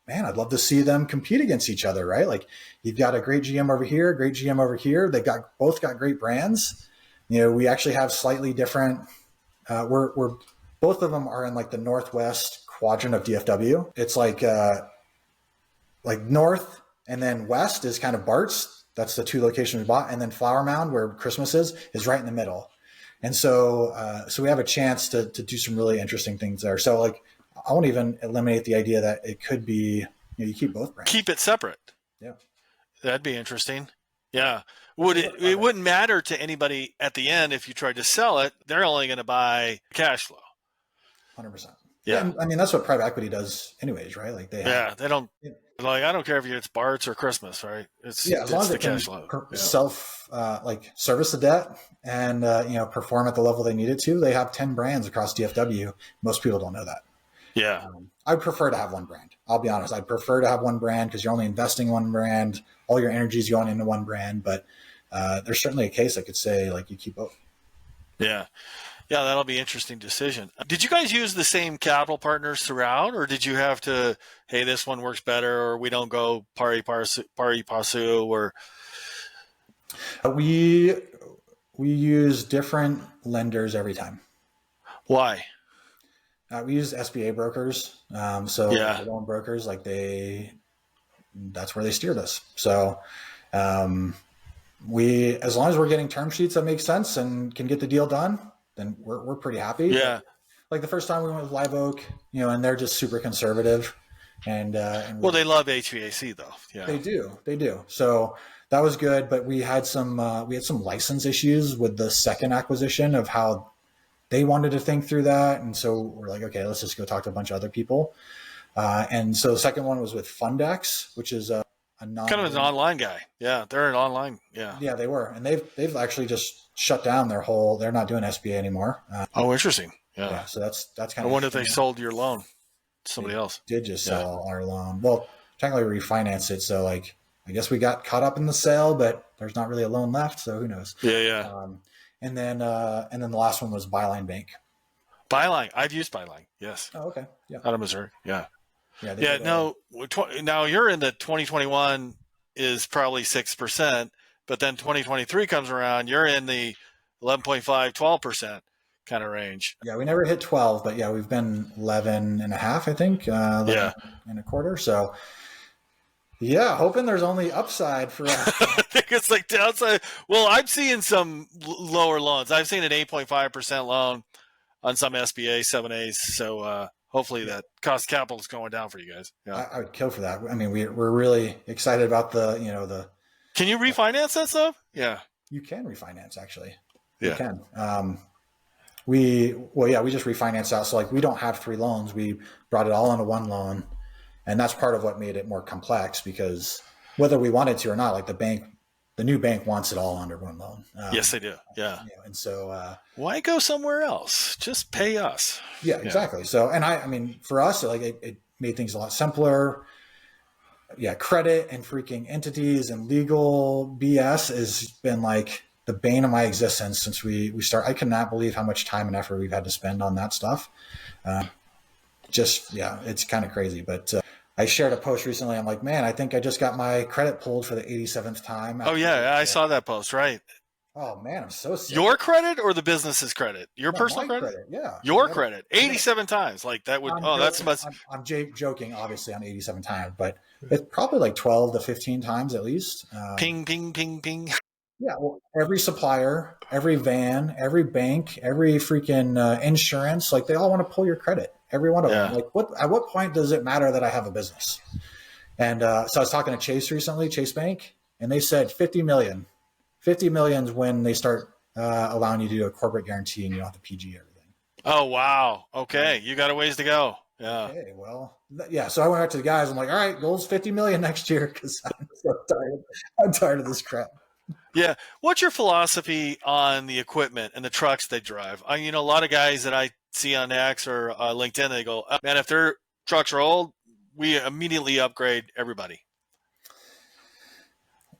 A: man, I'd love to see them compete against each other, right? Like you've got a great GM over here, great GM over here. They both got great brands. We actually have slightly different. We're both of them are in like the northwest quadrant of DFW. It's like north and then west is kind of Bart's. That's the 2 locations we bought. And then Flower Mound, where Christmas is right in the middle. And so we have a chance to do some really interesting things there. So like, I won't even eliminate the idea that it could be, you keep both brands.
B: Keep it separate.
A: Yeah.
B: That'd be interesting. Yeah. It wouldn't matter to anybody at the end if you tried to sell it. They're only going to buy cash flow.
A: 100%.
B: Yeah.
A: I mean, that's what private equity does anyways, right? Like they
B: don't, like, I don't care if it's Bart's or Christmas, right? It's
A: as long as
B: the
A: they can
B: cash flow.
A: Service the debt and, perform at the level they need it to. They have 10 brands across DFW. Most people don't know that.
B: Yeah.
A: I'd prefer to have one brand. I'll be honest. I'd prefer to have one brand because you're only investing one brand. All your energy is going into one brand. But there's certainly a case I could say, like, you keep both.
B: Yeah. Yeah, that'll be an interesting decision. Did you guys use the same capital partners throughout, or did you have to, hey, this one works better, or we don't go pari passu, or?
A: We use different lenders every time.
B: Why?
A: We use SBA brokers. Loan brokers, that's where they steered us. So as long as we're getting term sheets that make sense and can get the deal done, then we're pretty happy.
B: Yeah.
A: Like the first time we went with Live Oak, and they're just super conservative. And
B: they love HVAC though. Yeah,
A: they do. So that was good. But we had some license issues with the second acquisition of how they wanted to think through that. And so we're like, okay, let's just go talk to a bunch of other people. And so the second one was with Fundex, which is kind
B: of an online guy. Yeah, they're an online. Yeah.
A: Yeah, they were. And they've actually just shut down they're not doing SBA anymore.
B: Interesting. Yeah.
A: So that's kind of.
B: I wonder if they sold your loan to somebody else.
A: Did just sell our loan. Well, technically refinance it. So I guess we got caught up in the sale, but there's not really a loan left. So who knows?
B: Yeah.
A: And then the last one was Byline Bank.
B: Byline. I've used Byline. Yes.
A: Oh, okay. Yeah.
B: Out of Missouri. Yeah.
A: Yeah.
B: Now you're in the 2021 is probably 6%, but then 2023 comes around, you're in the 11.5, 12% kind of range.
A: Yeah. We never hit 12, but yeah, we've been 11 and a half, I think, and a quarter. So yeah, hoping there's only upside for us.
B: I think it's like downside. Well, I'm seeing some lower loans. I've seen an 8.5% loan on some SBA 7As. So hopefully that cost of capital is going down for you guys. Yeah,
A: I would kill for that. I mean, we're really excited about the.
B: Can you refinance that stuff? Yeah,
A: you can refinance actually.
B: Yeah,
A: you can. We just refinanced out. So we don't have 3 loans. We brought it all into one loan. And that's part of what made it more complex because whether we wanted to or not, the new bank wants it all under one loan.
B: Yes, they do. Yeah.
A: And so
B: why go somewhere else? Just pay us.
A: Yeah, exactly. So, and I mean, for us, it made things a lot simpler. Yeah. Credit and freaking entities and legal BS has been the bane of my existence since we started. I cannot believe how much time and effort we've had to spend on that stuff. It's kind of crazy, but I shared a post recently. I'm like, man, I think I just got my credit pulled for the 87th time.
B: Oh yeah, I saw that post. Right.
A: Oh man, I'm so sick.
B: Your credit or the business's credit? Your personal credit?
A: Yeah.
B: Your credit. 87 times. That would. That's much.
A: I'm joking, obviously, on 87 times, but it's probably 12 to 15 times at least.
B: Ping, ping, ping, ping.
A: Yeah. Well, every supplier, every van, every bank, every freaking insurance, they all want to pull your credit. Every one of them. At what point does it matter that I have a business? And so I was talking to Chase recently, Chase Bank, and they said 50 million. 50 million is when they start allowing you to do a corporate guarantee and you don't have to PG everything.
B: Oh, wow. Okay. You got a ways to go. Yeah.
A: Okay. Well, yeah. So I went out to the guys. I'm like, all right, goal's 50 million next year because I'm so tired. I'm tired of this crap.
B: Yeah. What's your philosophy on the equipment and the trucks they drive? A lot of guys that I see on X or LinkedIn, they go, oh, man, if their trucks are old, we immediately upgrade everybody.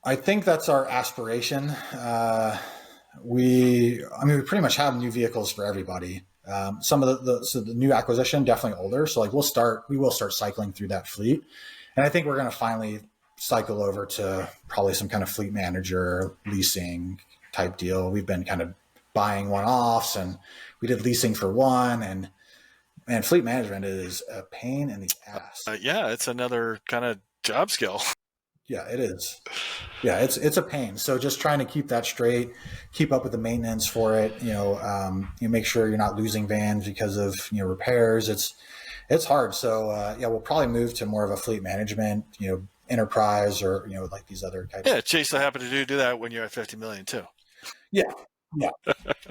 A: I think that's our aspiration. We pretty much have new vehicles for everybody. Some of the new acquisition, definitely older. So we will start cycling through that fleet. And I think we're going to finally cycle over to probably some kind of fleet manager leasing type deal. We've been kind of buying one-offs and we did leasing for one, and fleet management is a pain in the ass.
B: It's another kind of job skill.
A: Yeah, it is. Yeah, it's a pain. So just trying to keep that straight, keep up with the maintenance for it. You make sure you're not losing vans because of repairs. It's hard. So yeah, we'll probably move to more of a fleet management, enterprise, or like these other types.
B: Yeah, Chase will happen to do that when you're at 50 million too.
A: Yeah, yeah,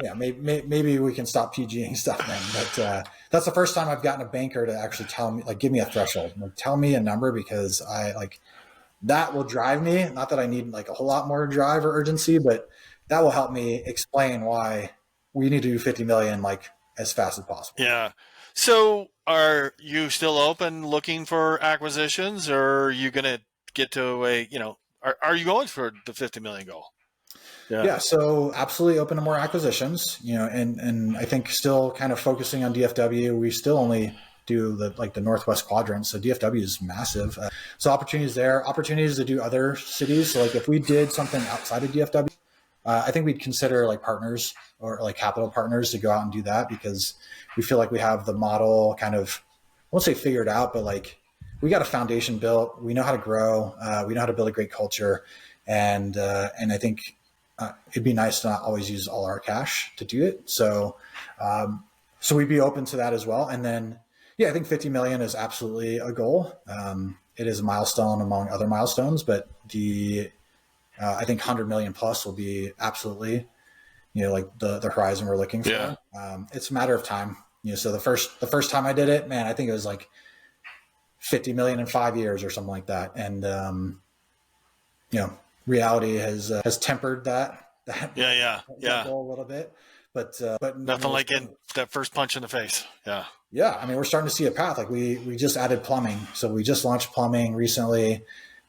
A: yeah. Maybe we can stop PGing stuff then. But that's the first time I've gotten a banker to actually tell me, like, give me a threshold, like, tell me a number, because I like that will drive me. Not that I need like a whole lot more drive or urgency, but that will help me explain why we need to do 50 million like as fast as possible.
B: Yeah. So are you still open looking for acquisitions, or are you going to get to are you going for the 50 million goal?
A: Yeah, so absolutely open to more acquisitions, and I think still kind of focusing on DFW. We still only do the Northwest quadrant, so DFW is massive. So opportunities there, opportunities to do other cities. So like if we did something outside of DFW, I think we'd consider like partners or like capital partners to go out and do that, because we feel like we have the model kind of, I won't say figured out, but like we got a foundation built. We know how to grow. We know how to build a great culture, and I think. It'd be nice to not always use all our cash to do it. So we'd be open to that as well. And then, yeah, I think 50 million is absolutely a goal. It is a milestone among other milestones, but I think 100 million plus will be absolutely, like the horizon we're looking for.
B: Yeah.
A: It's a matter of time. So the first time I did it, man, I think it was like 50 million in 5 years or something like that. And, reality has tempered that goal a little bit, but
B: nothing like getting that first punch in the face.
A: Yeah. I mean, we're starting to see a path. Like we just added plumbing, so we just launched plumbing recently.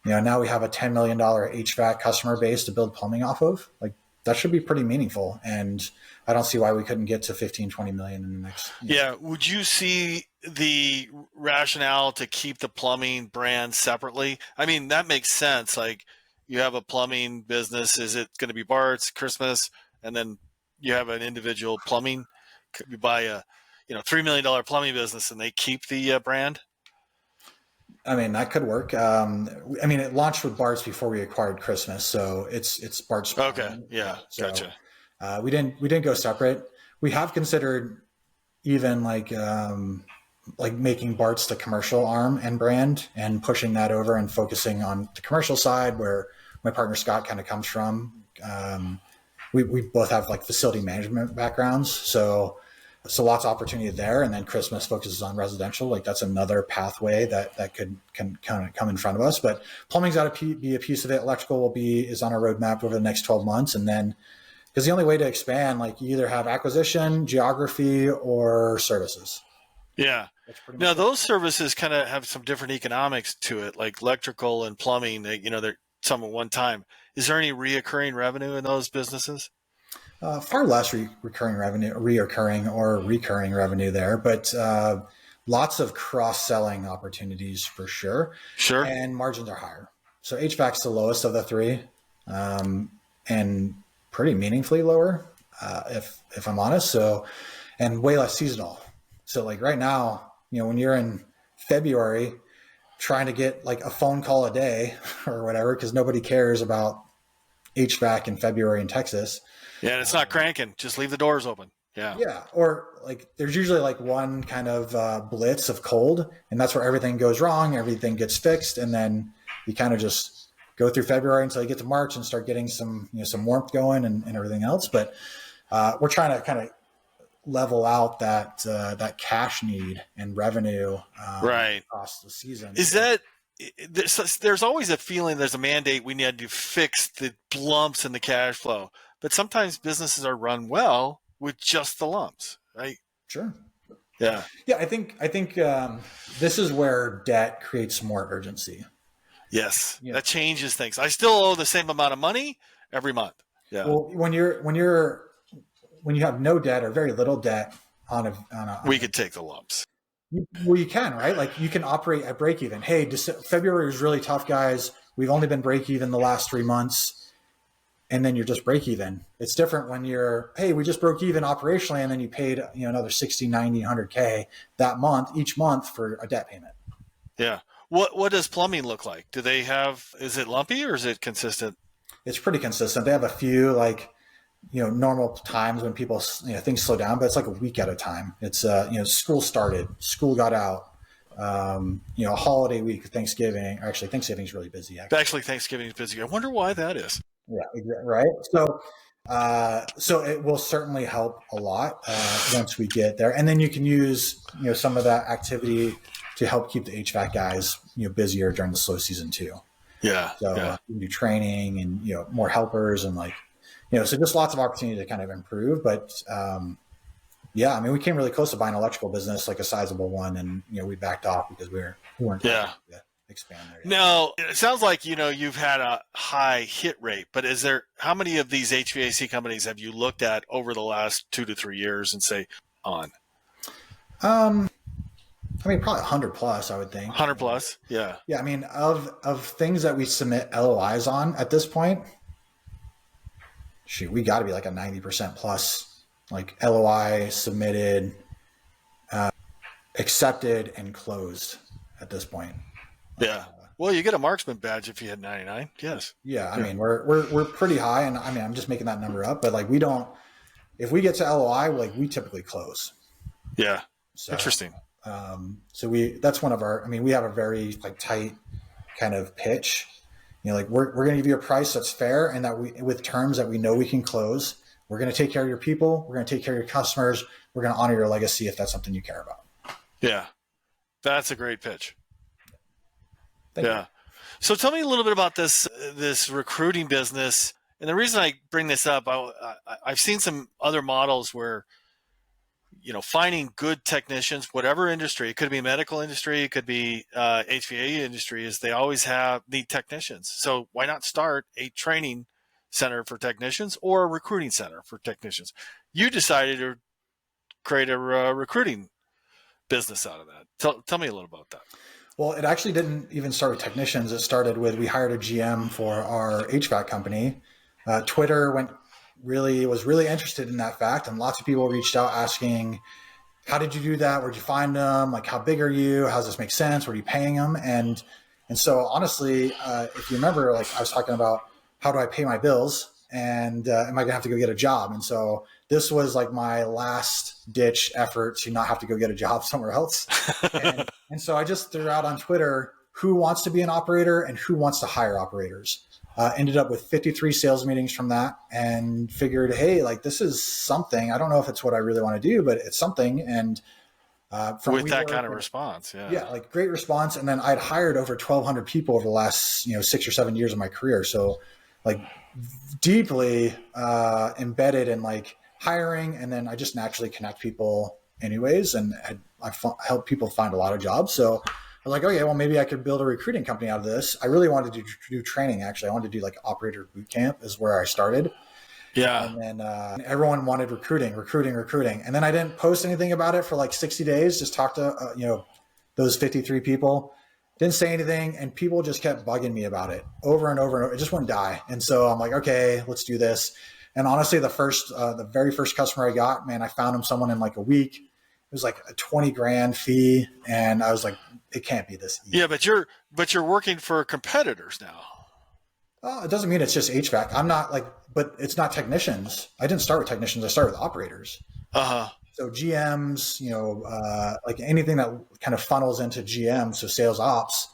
A: Now we have a $10 million HVAC customer base to build plumbing off of. Like that should be pretty meaningful, and I don't see why we couldn't get to 15, 20 million in the next.
B: Yeah. Would you see the rationale to keep the plumbing brand separately? I mean, that makes sense. Like, you have a plumbing business. Is it going to be Bart's, Christmas, and then you have an individual plumbing? Could you buy a $3 million plumbing business and they keep the brand?
A: I mean, that could work. It launched with Bart's before we acquired Christmas, so it's Bart's plumbing.
B: Okay, yeah, so, gotcha.
A: We didn't go separate. We have considered even like making Bart's the commercial arm and brand, and pushing that over and focusing on the commercial side, where my partner Scott kind of comes from. We both have like facility management backgrounds, so lots of opportunity there. And then Christmas focuses on residential. Like that's another pathway that can kind of come in front of us. But plumbing's got to be a piece of it. Electrical is on our roadmap over the next 12 months, and then because the only way to expand, like you either have acquisition, geography, or services.
B: Yeah. Now those services kind of have some different economics to it, like electrical and plumbing. They're some at one time. Is there any reoccurring revenue in those businesses?
A: Far less recurring revenue there, but lots of cross-selling opportunities for sure.
B: Sure.
A: And margins are higher. So HVAC's the lowest of the three, and pretty meaningfully lower, if I'm honest. So, and way less seasonal. So like right now, when you're in February trying to get like a phone call a day or whatever, because nobody cares about HVAC in February in Texas.
B: Yeah, and it's not cranking. Just leave the doors open. Yeah.
A: Yeah. Or like there's usually like one kind of blitz of cold, and that's where everything goes wrong. Everything gets fixed. And then you kind of just go through February until you get to March and start getting some warmth going and everything else. But we're trying to kind of level out that cash need and revenue
B: right
A: across the season.
B: Is that there's always a feeling there's a mandate we need to fix the lumps in the cash flow, but sometimes businesses are run well with just the lumps, right?
A: Sure.
B: Yeah.
A: I think this is where debt creates more urgency.
B: Yes, that changes things. I still owe the same amount of money every month. Yeah.
A: Well, when you have no debt or very little debt
B: we could take the lumps.
A: You can, right? Like you can operate at break even. Hey, February was really tough, guys. We've only been break even the last 3 months, and then you're just break even. It's different when we just broke even operationally, and then you paid another 60, 90, 100K that month, each month for a debt payment.
B: Yeah. What does plumbing look like? Is it lumpy or is it consistent?
A: It's pretty consistent. They have a few normal times when people, things slow down, but it's like a week at a time. It's, school started, school got out, a holiday week, Thanksgiving. Actually, Thanksgiving's really busy.
B: Actually, Thanksgiving is busy. I wonder why that is.
A: Yeah, exactly. Right. So it will certainly help a lot once we get there, and then you can use some of that activity to help keep the HVAC guys busier during the slow season too. So you can do training and more helpers and so just lots of opportunity to kind of improve. But we came really close to buying an electrical business, like a sizable one, and we backed off because we weren't to expand there yet.
B: Now, it sounds like you've had a high hit rate, but how many of these HVAC companies have you looked at over the last 2 to 3 years and say on?
A: Probably 100 plus, I would think.
B: 100 plus, yeah.
A: Yeah, of things that we submit LOIs on at this point, shoot, we got to be like a 90% plus, like LOI submitted, accepted, and closed at this point.
B: Yeah. Well, you get a marksman badge if you hit 99. Yes.
A: Yeah. We're pretty high, and I'm just making that number up, but we don't. If we get to LOI, we typically close.
B: Yeah. So, interesting.
A: That's one of our. We have a very tight kind of pitch. We're going to give you a price that's fair, and that with terms that we know we can close. We're going to take care of your people. We're going to take care of your customers. We're going to honor your legacy if that's something you care about.
B: Yeah, that's a great pitch.
A: Thank you.
B: So tell me a little bit about this recruiting business. And the reason I bring this up, I've seen some other models where, finding good technicians, whatever industry, it could be medical industry, it could be HVAC industry, is they always need technicians. So why not start a training center for technicians or a recruiting center for technicians? You decided to create a recruiting business out of that. Tell me a little about that.
A: Well, it actually didn't even start with technicians. It started with, we hired a GM for our HVAC company. Twitter was really interested in that fact. And lots of people reached out asking, how did you do that? Where'd you find them? How big are you? How does this make sense? What are you paying them? And so honestly, if you remember, I was talking about, how do I pay my bills? And am I gonna have to go get a job? And so this was my last ditch effort to not have to go get a job somewhere else. And so I just threw out on Twitter, who wants to be an operator and who wants to hire operators. Ended up with 53 sales meetings from that, and figured, hey, this is something. I don't know if it's what I really want to do, but it's something. And
B: with that kind of response,
A: great response. And then I'd hired over 1,200 people over the last 6 or 7 years of my career. So deeply embedded in hiring, and then I just naturally connect people anyways, and I help people find a lot of jobs. So I was okay, well, maybe I could build a recruiting company out of this. I really wanted to do training. Actually, I wanted to do operator boot camp is where I started.
B: Yeah.
A: And then everyone wanted recruiting. And then I didn't post anything about it for 60 days, just talked to, those 53 people, didn't say anything. And people just kept bugging me about it over and over and over. It just wouldn't die. And so I'm okay, let's do this. And honestly, the very first customer I got, man, I found him someone in a week. It was a $20,000 fee. And I was it can't be this easy.
B: Yeah, but you're working for competitors now.
A: Oh, it doesn't mean it's just HVAC. I'm not but it's not technicians. I didn't start with technicians. I started with operators. So GMs, anything that kind of funnels into GM, so sales ops.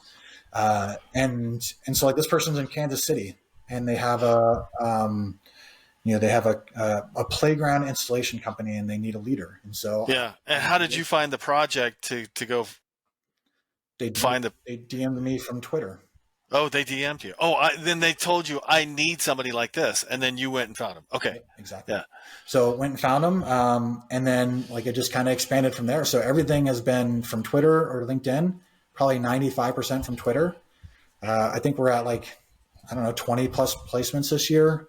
A: And so this person's in Kansas City, and they have a playground installation company, and they need a leader. And so
B: And how did you find the project to go?
A: They DM'd me from Twitter.
B: Oh, they DM'd you. Oh, then they told you, I need somebody like this, and then you went and found them. Okay,
A: exactly. Yeah. So went and found them, and then it just kind of expanded from there. So everything has been from Twitter or LinkedIn, probably 95% from Twitter. I think we're at 20 plus placements this year.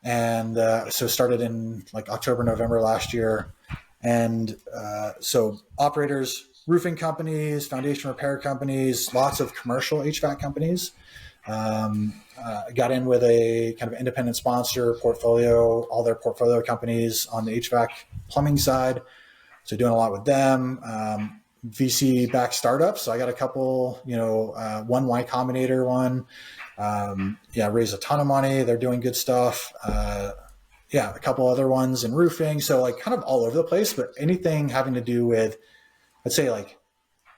A: And so started in October, November last year. And so operators, roofing companies, foundation repair companies, lots of commercial HVAC companies. Got in with a kind of independent sponsor portfolio, all their portfolio companies on the HVAC plumbing side. So doing a lot with them. VC backed startups. So I got a couple, one Y Combinator one. Raised a ton of money. They're doing good stuff. A couple other ones in roofing. So kind of all over the place, but anything having to do with, I'd say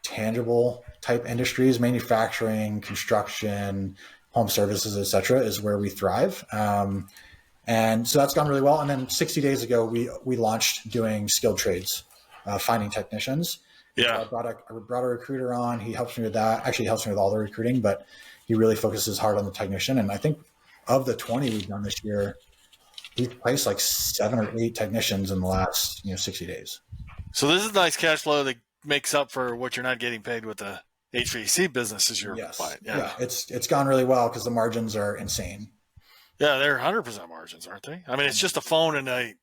A: tangible type industries, manufacturing, construction, home services, et cetera, is where we thrive. And so that's gone really well. And then 60 days ago, we launched doing skilled trades, finding technicians.
B: Yeah.
A: So I brought a recruiter on. He helps me with that. Actually, he helps me with all the recruiting, but he really focuses hard on the technician. And I think of the 20 we've done this year, we've placed like 7 or 8 technicians in the last 60 days.
B: So this is nice cash flow that makes up for what you're not getting paid with the HVAC business as you're buying.
A: Yeah, it's gone really well because the margins are insane.
B: Yeah, they're 100% margins, aren't they? I mean, it's just a phone and a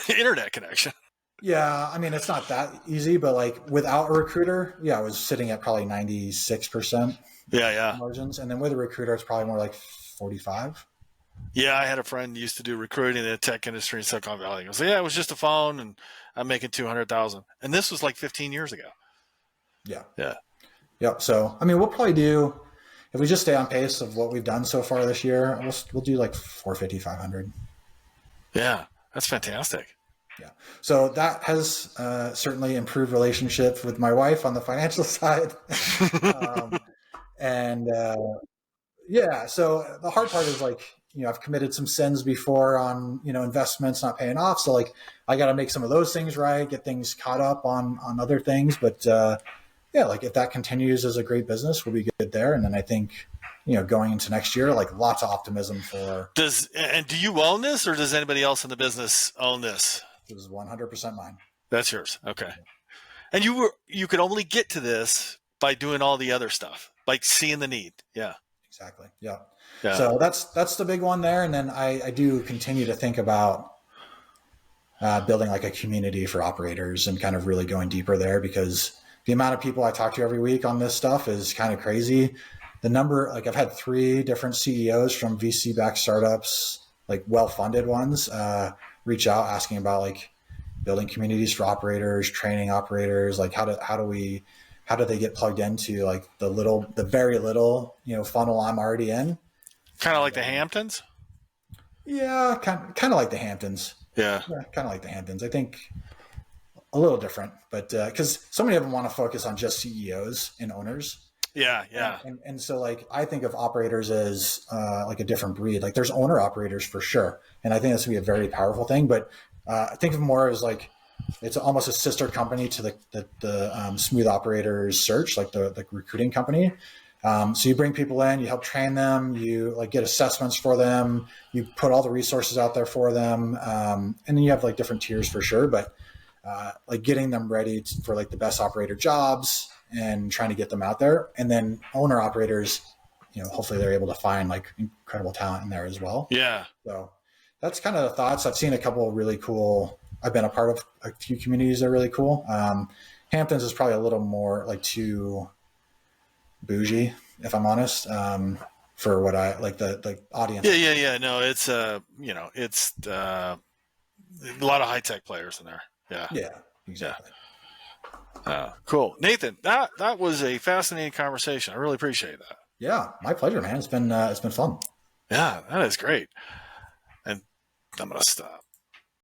B: internet connection.
A: Yeah, I mean, it's not that easy, but like without a recruiter, I was sitting at probably 96% margins. And then with a recruiter, it's probably more like 45.
B: Yeah, I had a friend who used to do recruiting in the tech industry in Silicon Valley. He goes, it was just a phone and I'm making $200,000. And this was like 15 years ago.
A: Yeah.
B: Yeah.
A: Yep. So, I mean, we'll probably do, if we just stay on pace of what we've done so far this year, we'll do like 450, 500.
B: Yeah, that's fantastic.
A: Yeah. So that has certainly improved relationships with my wife on the financial side. So the hard part is like, I've committed some sins before on, investments not paying off. So like, I got to make some of those things right, get things caught up on other things. But like if that continues as a great business, we'll be good there. And then I think, going into next year, like lots of optimism for.
B: Do you own this or does anybody else in the business own this?
A: This is 100% mine. That's
B: yours. Okay. And you could only get to this by doing all the other stuff, like seeing the need. Yeah.
A: Exactly. Yeah. So that's the big one there. And then I do continue to think about building like a community for operators and kind of really going deeper there, because the amount of people I talk to every week on this stuff is kind of crazy. The number, like I've had 3 different CEOs from VC-backed startups, like well-funded ones, reach out asking about like building communities for operators, training operators, like how do they get plugged into like the very little, funnel I'm already in.
B: Kind of like the Hamptons?
A: Yeah, kind of like the Hamptons.
B: Yeah,
A: kind of like the Hamptons. I think a little different, but because so many of them want to focus on just CEOs and owners.
B: Yeah.
A: And so like I think of operators as like a different breed. Like there's owner operators for sure, and I think that's gonna be a very powerful thing. But I think of more as like it's almost a sister company to the Smooth Operators Search, like the recruiting company. So you bring people in, you help train them, you like get assessments for them, you put all the resources out there for them, and then you have like different tiers for sure. But like getting them ready for like the best operator jobs and trying to get them out there, and then owner operators, hopefully they're able to find like incredible talent in there as well.
B: Yeah.
A: So that's kind of the thoughts. I've seen a couple of really cool. I've been a part of a few communities that are really cool. Hamptons is probably a little more like too bougie, if I'm honest, for what I like the audience.
B: Yeah. No, it's it's a lot of high tech players in there.
A: Yeah, exactly.
B: Cool, Nathan. That was a fascinating conversation. I really appreciate that.
A: Yeah, my pleasure, man. It's been fun.
B: Yeah, that is great. And I'm gonna stop.